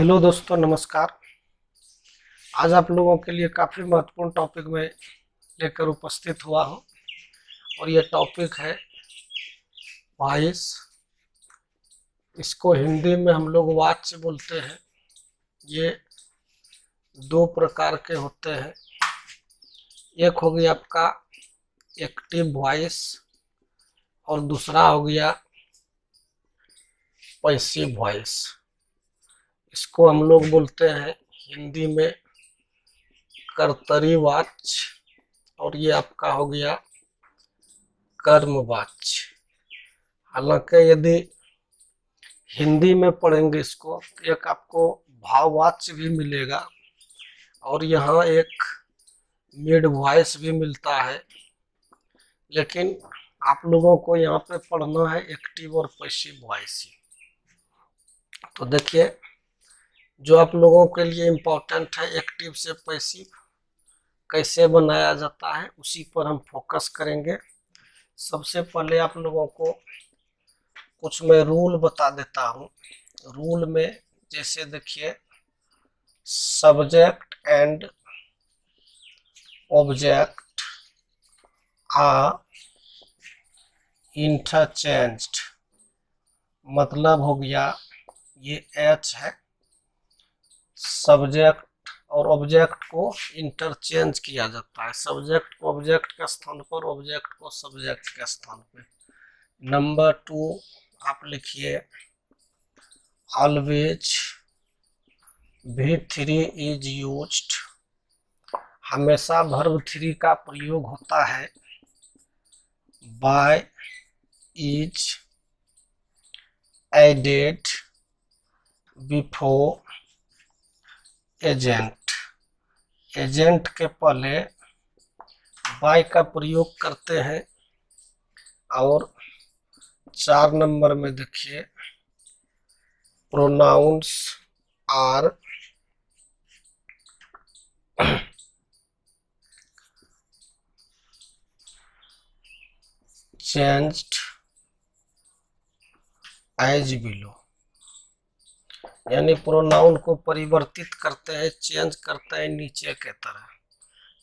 Hello दोस्तों, नमस्कार। आज आप लोगों के लिए काफ़ी महत्वपूर्ण टॉपिक में लेकर उपस्थित हुआ हूं और ये टॉपिक है वॉइस। इसको हिंदी में हम लोग वाच्य बोलते हैं। ये दो प्रकार के होते हैं। एक हो गया आपका एक्टिव वॉइस और दूसरा हो गया पैसिव वॉइस। इसको हम लोग बोलते हैं हिंदी में कर्तरी वाच्य और ये आपका हो गया कर्म वाच्य। हालांकि यदि हिंदी में पढ़ेंगे इसको तो एक आपको भाववाच्य भी मिलेगा और यहाँ एक मिड वॉइस भी मिलता है, लेकिन आप लोगों को यहाँ पे पढ़ना है एक्टिव और पैसिव वॉइस ही। तो देखिए, जो आप लोगों के लिए इम्पोर्टेंट है एक्टिव से पैसिव कैसे बनाया जाता है उसी पर हम फोकस करेंगे। सबसे पहले आप लोगों को कुछ मैं रूल बता देता हूँ। रूल में जैसे देखिए, subject and object are interchanged, मतलब हो गया ये एच है, सब्जेक्ट और ऑब्जेक्ट को इंटरचेंज किया जाता है। सब्जेक्ट को ऑब्जेक्ट के स्थान पर, ऑब्जेक्ट को सब्जेक्ट के स्थान पर। नंबर 2 आप लिखिए, ऑलवेज V3 इज यूज्ड, हमेशा वर्ब 3 का प्रयोग होता है। By is added before agent, agent के पहले बाय का प्रयोग करते हैं। और 4 नंबर में देखिए, pronouns are changed as below, यानी प्रोनाउन को परिवर्तित करते हैं, चेंज करते हैं नीचे के तरह।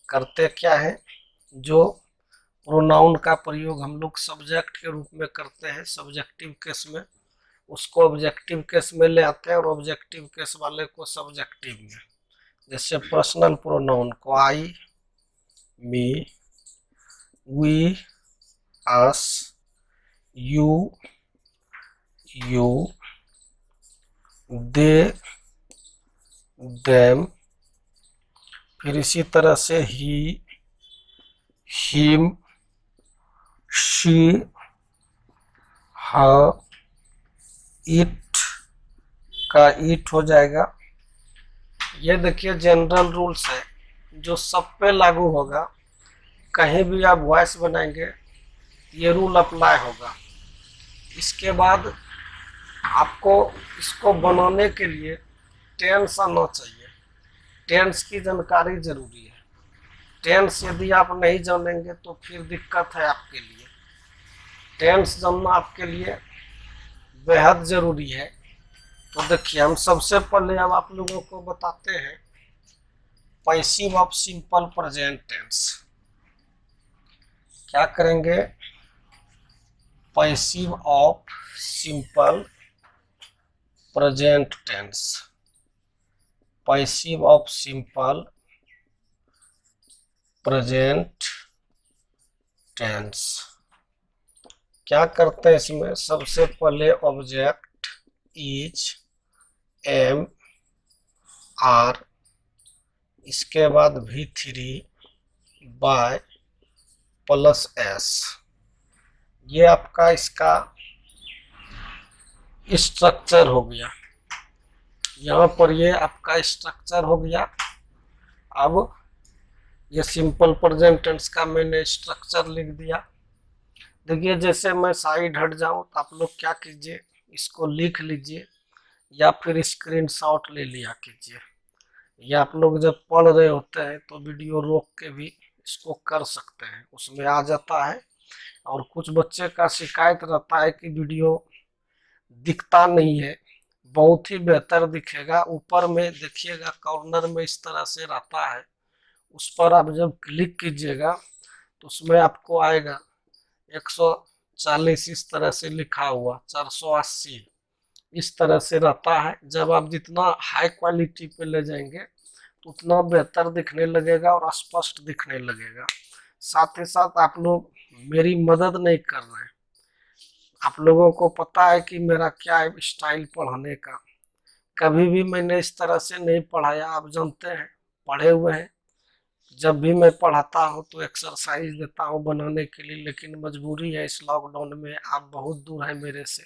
करते क्या है, जो प्रोनाउन का प्रयोग हम लोग सब्जेक्ट के रूप में करते हैं सब्जेक्टिव केस में, उसको ऑब्जेक्टिव केस में ले आते हैं और ऑब्जेक्टिव केस वाले को सब्जेक्टिव में। जैसे पर्सनल प्रोनाउन को I, me, we, us, you, you, they, them, फिर इसी तरह से he, him, she, her, it का इट हो जाएगा। ये देखिए जनरल रूल्स है जो सब पे लागू होगा। कहीं भी आप वॉइस बनाएंगे ये रूल अप्लाई होगा। इसके बाद आपको इसको बनाने के लिए टेंस आना चाहिए। टेंस की जानकारी जरूरी है। टेंस यदि आप नहीं जानेंगे तो फिर दिक्कत है आपके लिए। टेंस जानना आपके लिए बेहद जरूरी है। तो देखिए, हम सबसे पहले अब आप लोगों को बताते हैं passive of simple present tense. क्या करेंगे, passive of simple present tense, passive of simple present tense. क्या करते हैं इसमें, सबसे पहले ऑब्जेक्ट इज, एम, आर, इसके बाद V3 बाय प्लस एस। ये आपका इसका स्ट्रक्चर हो गया। यहाँ पर ये आपका स्ट्रक्चर हो गया। अब ये सिंपल प्रेजेंट टेंस का मैंने स्ट्रक्चर लिख दिया। देखिए, जैसे मैं साइड हट जाऊं तो आप लोग क्या कीजिए, इसको लिख लीजिए या फिर स्क्रीनशॉट ले लिया कीजिए। या आप लोग जब पढ़ रहे होते हैं तो वीडियो रोक के भी इसको कर सकते हैं, उसमें आ जाता है। और कुछ बच्चे का शिकायत रहता है कि वीडियो दिखता नहीं है, बहुत ही बेहतर दिखेगा। ऊपर में देखिएगा कॉर्नर में इस तरह से रहता है, उस पर आप जब क्लिक कीजिएगा तो उसमें आपको आएगा 140, इस तरह से लिखा हुआ 480 इस तरह से रहता है। जब आप जितना हाई क्वालिटी पे ले जाएंगे तो उतना बेहतर दिखने लगेगा और स्पष्ट दिखने लगेगा। साथ ही साथ आप लोग मेरी मदद नहीं कर रहे हैं, आप लोगों को पता है कि मेरा क्या है स्टाइल पढ़ाने का। कभी भी मैंने इस तरह से नहीं पढ़ाया, आप जानते हैं, पढ़े हुए हैं। जब भी मैं पढ़ाता हूँ तो एक्सरसाइज देता हूँ बनाने के लिए, लेकिन मजबूरी है, इस लॉकडाउन में आप बहुत दूर है मेरे से,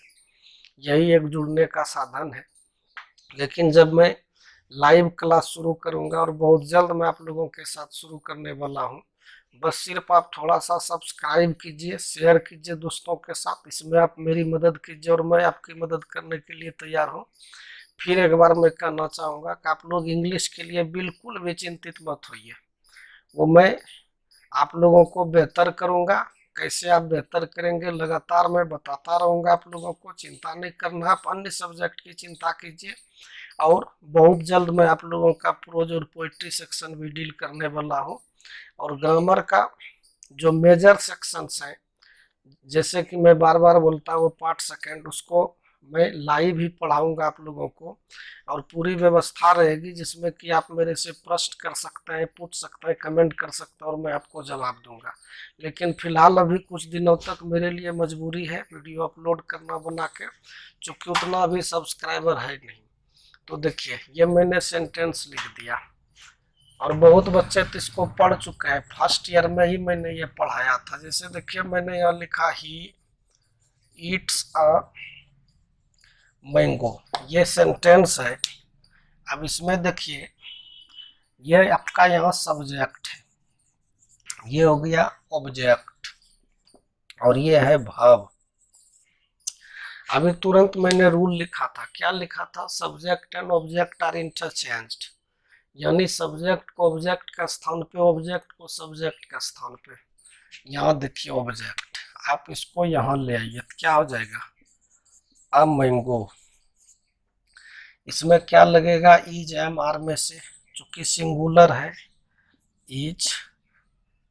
यही एक जुड़ने का साधन है। लेकिन जब मैं लाइव क्लास शुरू करूंगा, और बहुत जल्द मैं आप लोगों के साथ शुरू करने वाला हूं, बस सिर्फ आप थोड़ा सा सब्सक्राइब कीजिए, शेयर कीजिए दोस्तों के साथ, इसमें आप मेरी मदद कीजिए और मैं आपकी मदद करने के लिए तैयार हूं। फिर एक बार मैं कहना चाहूँगा कि आप लोग इंग्लिश के लिए बिल्कुल भी चिंतित मत होइए, वो मैं आप लोगों को बेहतर करूँगा। कैसे आप बेहतर करेंगे लगातार मैं बताता रहूँगा आप लोगों को, चिंता नहीं करना, आप अन्य सब्जेक्ट की चिंता कीजिए। और बहुत जल्द मैं आप लोगों का प्रोज और पोइट्री सेक्शन भी डील करने वाला हूँ। और ग्रामर का जो मेजर सेक्शंस हैं, जैसे कि मैं बार बार बोलता हूँ पार्ट सेकंड, उसको मैं लाइव ही पढ़ाऊंगा आप लोगों को, और पूरी व्यवस्था रहेगी जिसमें कि आप मेरे से प्रश्न कर सकते हैं, पूछ सकते हैं, कमेंट कर सकते हैं और मैं आपको जवाब दूंगा। लेकिन फिलहाल अभी कुछ दिनों तक मेरे लिए मजबूरी है वीडियो अपलोड करना बना के, चूँकि उतना भी सब्सक्राइबर है नहीं। तो देखिए ये मैंने सेंटेंस लिख दिया, और बहुत बच्चे तो इसको पढ़ चुके हैं, फर्स्ट ईयर में ही मैंने ये पढ़ाया था। जैसे देखिए मैंने यहाँ लिखा ही ईट्स अ मैंगो, ये सेंटेंस है। अब इसमें देखिए ये आपका यहाँ सब्जेक्ट है, ये हो गया ऑब्जेक्ट, और ये है वर्ब। अभी तुरंत मैंने रूल लिखा था, क्या लिखा था, subject and object are interchanged, यानी सब्जेक्ट को ऑब्जेक्ट का स्थान पे, ऑब्जेक्ट को सब्जेक्ट का स्थान पे। यहाँ देखिए ऑब्जेक्ट, आप इसको यहाँ ले आइए तो क्या हो जाएगा, अ मैंगो। इसमें क्या लगेगा, इज एम आर में से, चूंकि सिंगुलर है, इज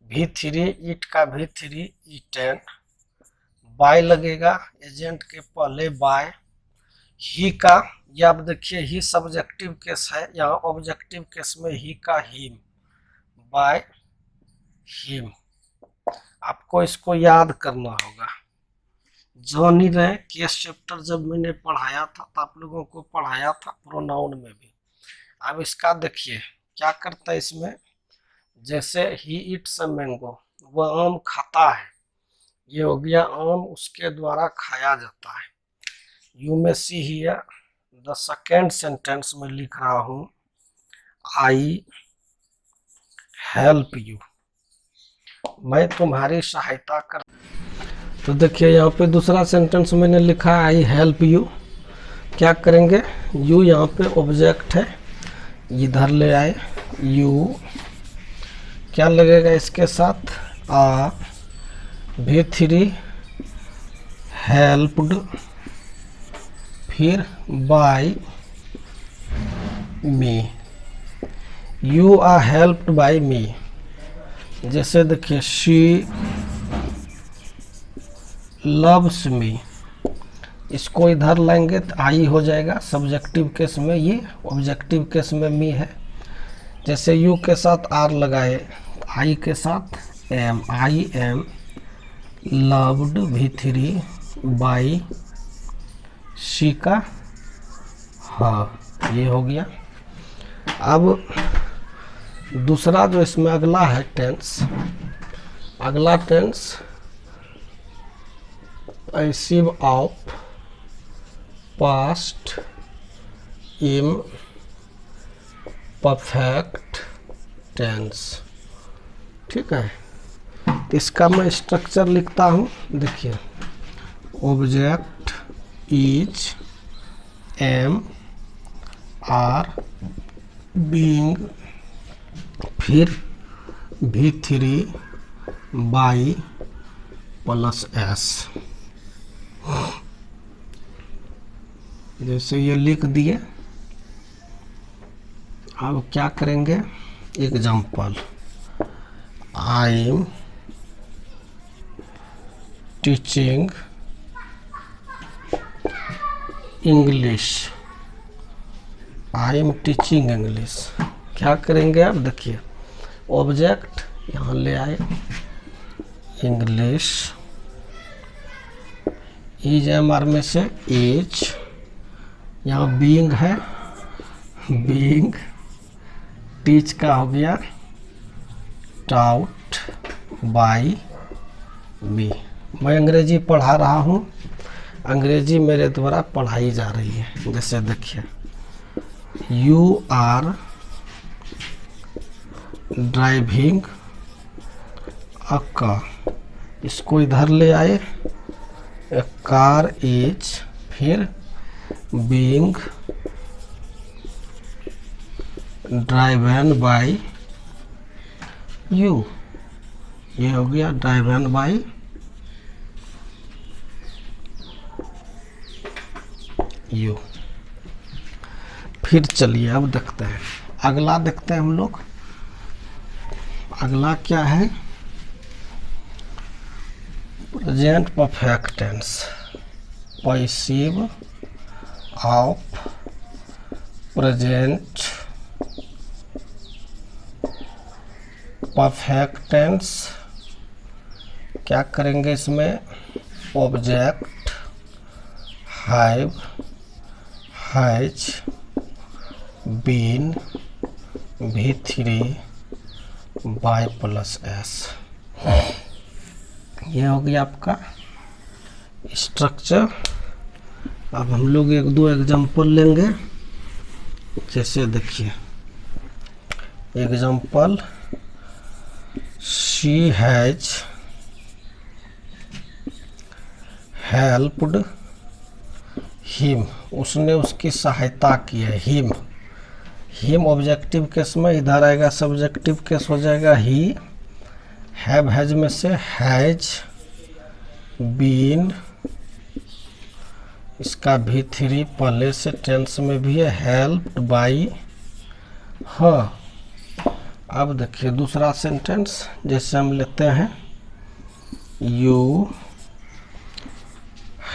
V3, इट का V3 ईटेन, बाय लगेगा एजेंट के पहले बाय, ही का, ये आप देखिए ही सब्जेक्टिव केस है, यहाँ ऑब्जेक्टिव केस में ही का हिम, बाय हिम। आपको इसको याद करना होगा। जान ही रहे केस चैप्टर जब मैंने पढ़ाया था तो आप लोगों को पढ़ाया था प्रोनाउन में भी। अब इसका देखिए क्या करता है इसमें, जैसे ही इट्स अ मैंगो, वह आम खाता है, ये हो गया आम उसके द्वारा खाया जाता है। यू में see here the second sentence में लिख रहा हूं, आई हेल्प यू, मैं तुम्हारी सहायता कर। तो देखिए यहाँ पे दूसरा सेंटेंस मैंने लिखा आई हेल्प यू, क्या करेंगे, यू यहाँ पे ऑब्जेक्ट है, इधर ले आए, यू क्या लगेगा इसके साथ, आ V3 हेल्प्ड, फिर by me, you are helped by me. जैसे देखिए शी लव्स मी, इसको इधर लाएंगे तो आई हो जाएगा सब्जेक्टिव केस में, ये ऑब्जेक्टिव केस में मी है। जैसे यू के साथ आर लगाए, आई के साथ am, I am loved V3 by she का हाँ, ये हो गया। अब दूसरा जो इसमें अगला है टेंस, अगला टेंस पैसिव ऑफ पास्ट इम परफेक्ट टेंस, ठीक है। इसका मैं स्ट्रक्चर लिखता हूँ, देखिए object is am are being, फिर V3 बाई प्लस एस, जैसे ये लिख दिए। अब क्या करेंगे, example, I am teaching English, I am teaching English. क्या करेंगे अब देखिए, ऑब्जेक्ट यहाँ ले आए, इंग्लिश, इज एमआर में से इज, यहाँ बीइंग है, बीइंग, टीच का हो गया टाउट बाय मी। मैं अंग्रेजी पढ़ा रहा हूँ, अंग्रेजी मेरे द्वारा पढ़ाई जा रही है। जैसे देखिए, you are driving a car, इसको इधर ले आए, ए कार इज, फिर बीइंग ड्राइवन बाय यू, ये हो गया ड्राइवन बाय यू। फिर चलिए अब देखते हैं, अगला देखते हैं हम लोग। अगला क्या है, present perfect tense, passive of present perfect tense. क्या करेंगे इसमें, object have, has, been, V3 by plus S. ये हो गया आपका स्ट्रक्चर। अब हम लोग एक दो एग्जांपल लेंगे। जैसे देखिए, example, she has helped him, उसने उसकी सहायता की है, हिम, हिम ऑब्जेक्टिव केस में इधर आएगा, सब्जेक्टिव केस हो जाएगा ही। हैव हैज में से हैज बीन, इसका V3 पहले से टेंस में भी है, हेल्प्ड बाई हर। अब देखिए दूसरा सेंटेंस, जैसे हम लेते हैं, you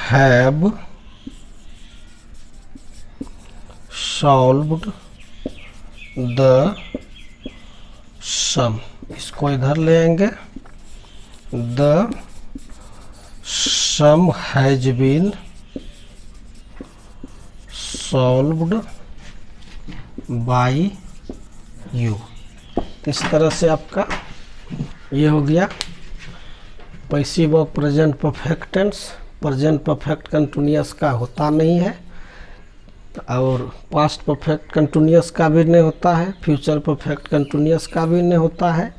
have solved the sum, इसको इधर ले आएंगे, the sum has been solved by you. इस तरह से आपका ये हो गया passive of present perfect tense. Present perfect continuous का होता नहीं है, और पास्ट परफेक्ट कंटिन्यूअस का भी नहीं होता है, फ्यूचर परफेक्ट कंटिन्यूअस का भी नहीं होता है,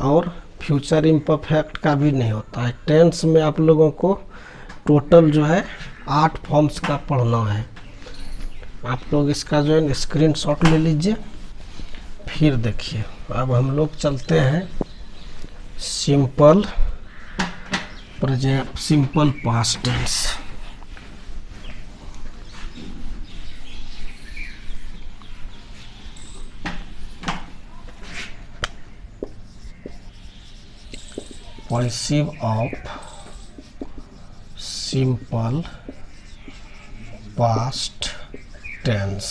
और फ्यूचर इम्परफेक्ट का भी नहीं होता है। टेंस में आप लोगों को टोटल जो है 8 फॉर्म्स का पढ़ना है। आप लोग इसका जो है स्क्रीनशॉट ले लीजिए। फिर देखिए, अब हम लोग चलते हैं simple present, simple past tense. Passive of simple past tense.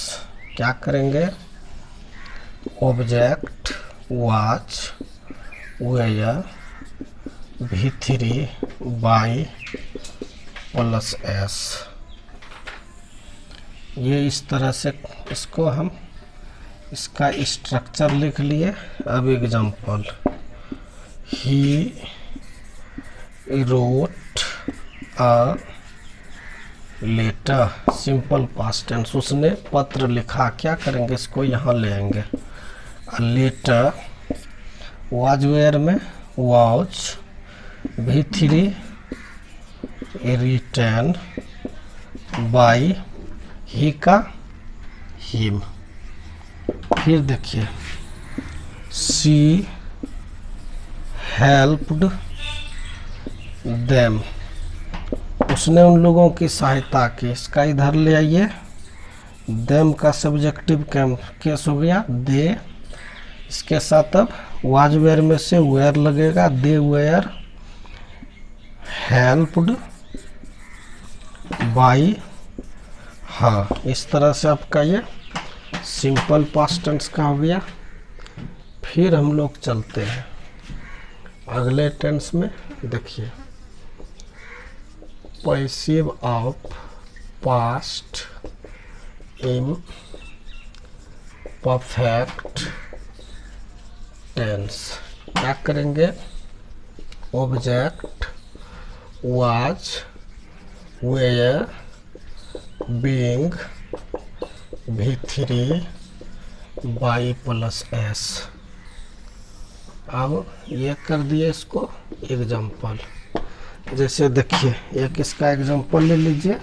क्या करेंगे, object was, were, V3 by plus S. ये इस तरह से इसको हम, इसका स्ट्रक्चर लिख लिए। अब example, he wrote a letter, simple past tense, उसने पत्र लिखा। क्या करेंगे, इसको यहाँ ले आएंगे, अ लेटर वाज वेयर में was, V3 written by he का हिम। फिर देखिए, सी हेल्प्ड देम, उसने उन लोगों की सहायता की। इसका इधर ले आइए, देम का सब्जेक्टिव केस हो गया दे। इसके साथ अब वाज वेयर में से वेयर लगेगा, दे वेयर हेल्प्ड बाई हाँ। इस तरह से आपका ये सिंपल पास्ट टेंस का हो गया। फिर हम लोग चलते हैं अगले टेंस में। देखिए passive of past imperfect tense. क्या करेंगे, object was were being V3 by plus S. अब ये कर दिए इसको एग्जाम्पल। जैसे देखिए एक इसका एग्जाम्पल ले लीजिए,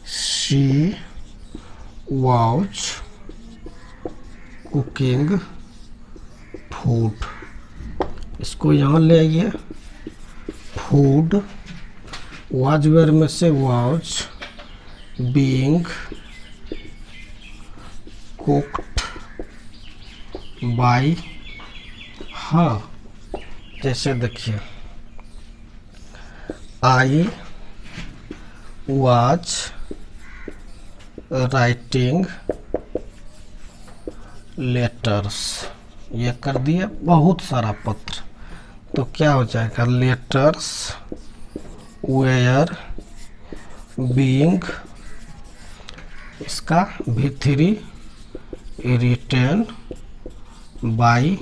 शी वाज कुकिंग फूड। इसको यहाँ ले आइए, फूड वाज वेयर में से वाज बीइंग कुक्ड बाई हाँ। जैसे देखिए आई वाज राइटिंग लेटर्स। ये कर दिए बहुत सारा पत्र, तो क्या हो जाएगा, लेटर्स वेयर बीइंग, इसका V3 रिटर्न बाई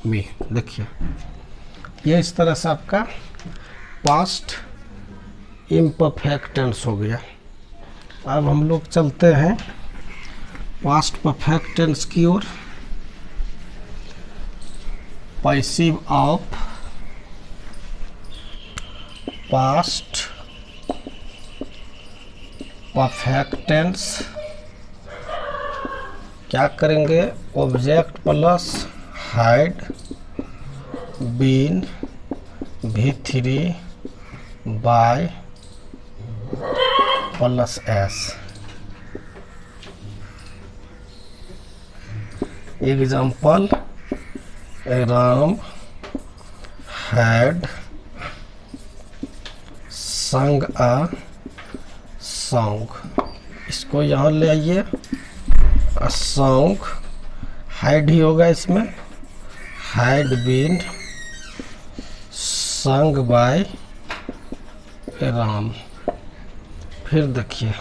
मी। देखिए ये इस तरह से आपका पास्ट इम्परफेक्ट टेंस हो गया। अब हम लोग चलते हैं पास्ट परफेक्ट टेंस की ओर। Passive of past perfect tense. क्या करेंगे, object plus had been V3 by plus S. Example, Ram had sung a song. इसको यहाँ ले आइए, अ सॉन्ग हैड ही होगा इसमें, had been sung by Ram. फिर देखिए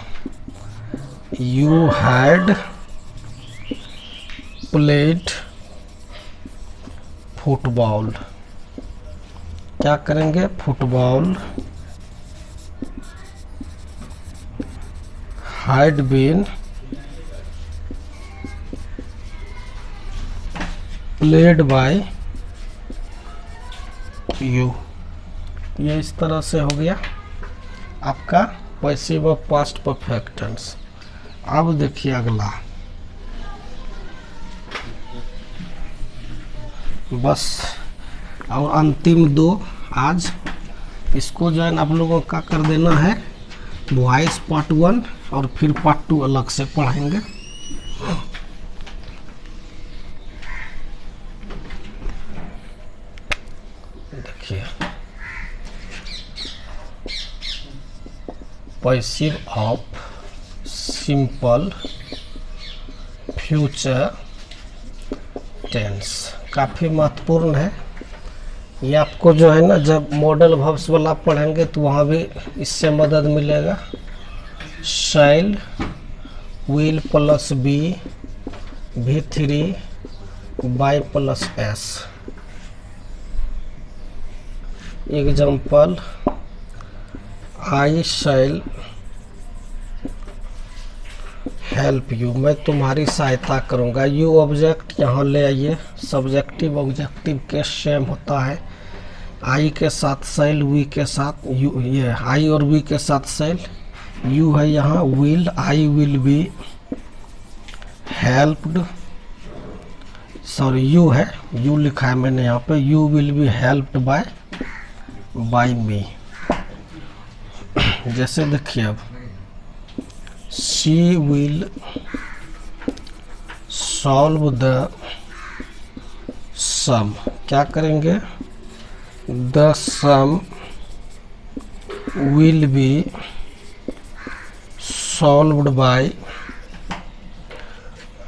यू हैड प्लेड फुटबॉल। क्या करेंगे, football had been played by you. ये इस तरह से हो गया आपका passive of past perfect tense. अब देखिए अगला, बस और अंतिम दो आज। इसको जो है आप लोगों का कर देना है वॉइस पार्ट 1 और फिर पार्ट 2 अलग से पढ़ाएंगे। देखिए passive of simple future tense काफ़ी महत्वपूर्ण है। ये आपको जो है ना जब मॉडल वर्ब्स वाला पढ़ेंगे तो वहाँ भी इससे मदद मिलेगा। Shall will plus be V3 by plus S. Example, I shall help you, मैं तुम्हारी सहायता करूंगा। यू ऑब्जेक्ट यहाँ ले आइए, सब्जेक्टिव ऑब्जेक्टिव के सेम होता है। आई के साथ शैल, वी के साथ यू, ये आई और वी के साथ शैल, यू है यहाँ will, I will be helped, sorry you है, यू लिखा है मैंने यहाँ पे, you will be helped by me. जैसे देखिए अब she will solve the sum, क्या करेंगे, the sum will be solved by,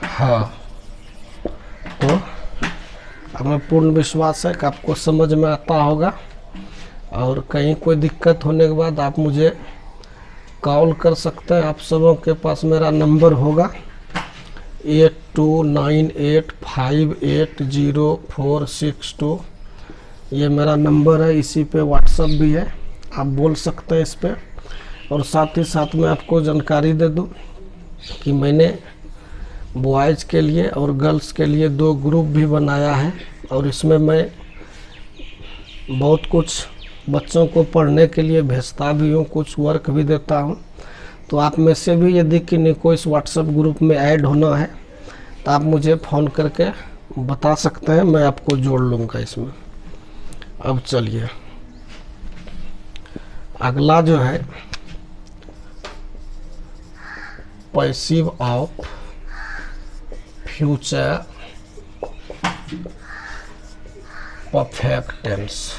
हाँ। तो हमें पूर्ण विश्वास है कि आपको समझ में आता होगा, और कहीं कोई दिक्कत होने के बाद आप मुझे कॉल कर सकते हैं। आप सबों के पास मेरा नंबर होगा 8298580462, ये मेरा नंबर है, इसी पे व्हाट्सएप भी है, आप बोल सकते हैं इस पे। और साथ ही साथ मैं आपको जानकारी दे दूं कि मैंने बॉयज़ के लिए और गर्ल्स के लिए 2 ग्रुप भी बनाया है, और इसमें मैं बहुत कुछ बच्चों को पढ़ने के लिए भेजता भी हूँ, कुछ वर्क भी देता हूँ। तो आप में से भी यदि किन्हीं को इस व्हाट्सएप ग्रुप में ऐड होना है तो आप मुझे फ़ोन करके बता सकते हैं, मैं आपको जोड़ लूँगा इसमें। अब चलिए अगला जो है passive of future perfect tense.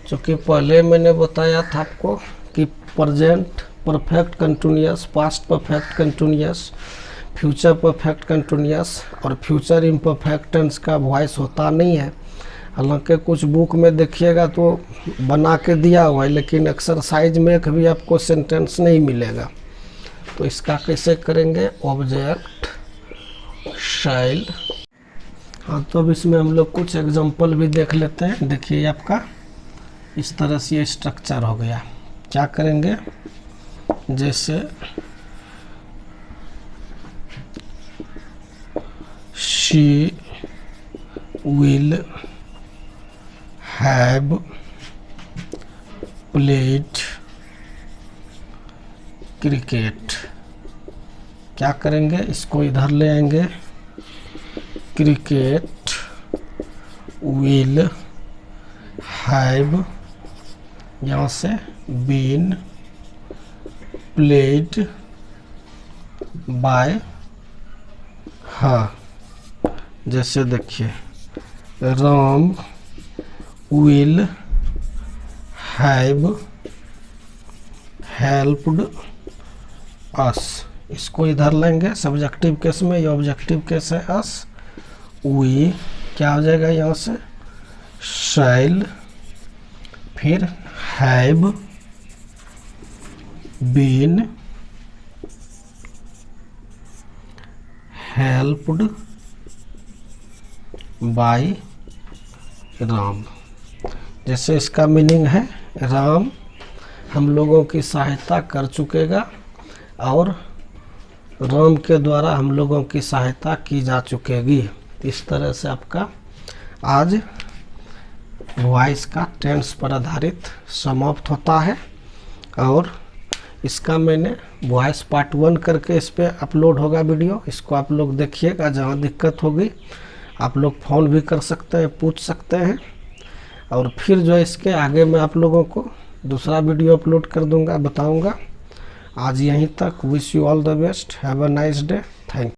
चूँकि पहले मैंने बताया था आपको कि present perfect continuous, past perfect continuous, future perfect continuous और फ्यूचर इम्परफेक्ट टेंस का वॉइस होता नहीं है। हालांकि कुछ बुक में देखिएगा तो बना के दिया हुआ है, लेकिन एक्सरसाइज में कभी आपको सेंटेंस नहीं मिलेगा। तो इसका कैसे करेंगे, ऑब्जेक्ट शैल। हाँ, तो अब इसमें हम लोग कुछ एग्जांपल भी देख लेते हैं। देखिए आपका इस तरह से ये स्ट्रक्चर हो गया। क्या करेंगे, जैसे she will have played cricket, क्या करेंगे, इसको इधर ले आएंगे, क्रिकेट विल हैव, यहाँ से बीन प्लेड बाय, हाँ। जैसे देखिए राम विल हैव हेल्प्ड अस, इसको इधर लेंगे सब्जेक्टिव केस में, ये ऑब्जेक्टिव केस है अस। वी क्या हो जाएगा यहाँ से, शैल, फिर have been helped by Ram. जैसे इसका मीनिंग है राम हम लोगों की सहायता कर चुकेगा और राम के द्वारा हम लोगों की सहायता की जा चुकेगी। इस तरह से आपका आज वॉइस का टेंस पर आधारित समाप्त होता है। और इसका मैंने वॉइस पार्ट 1 करके इस पर अपलोड होगा वीडियो, इसको आप लोग देखिएगा। जहाँ दिक्कत होगी आप लोग फ़ोन भी कर सकते हैं, पूछ सकते हैं। और फिर जो इसके आगे मैं आप लोगों को दूसरा वीडियो अपलोड कर दूंगा, बताऊंगा। आज यहीं तक। Wish you all the best, have a nice day, thank you.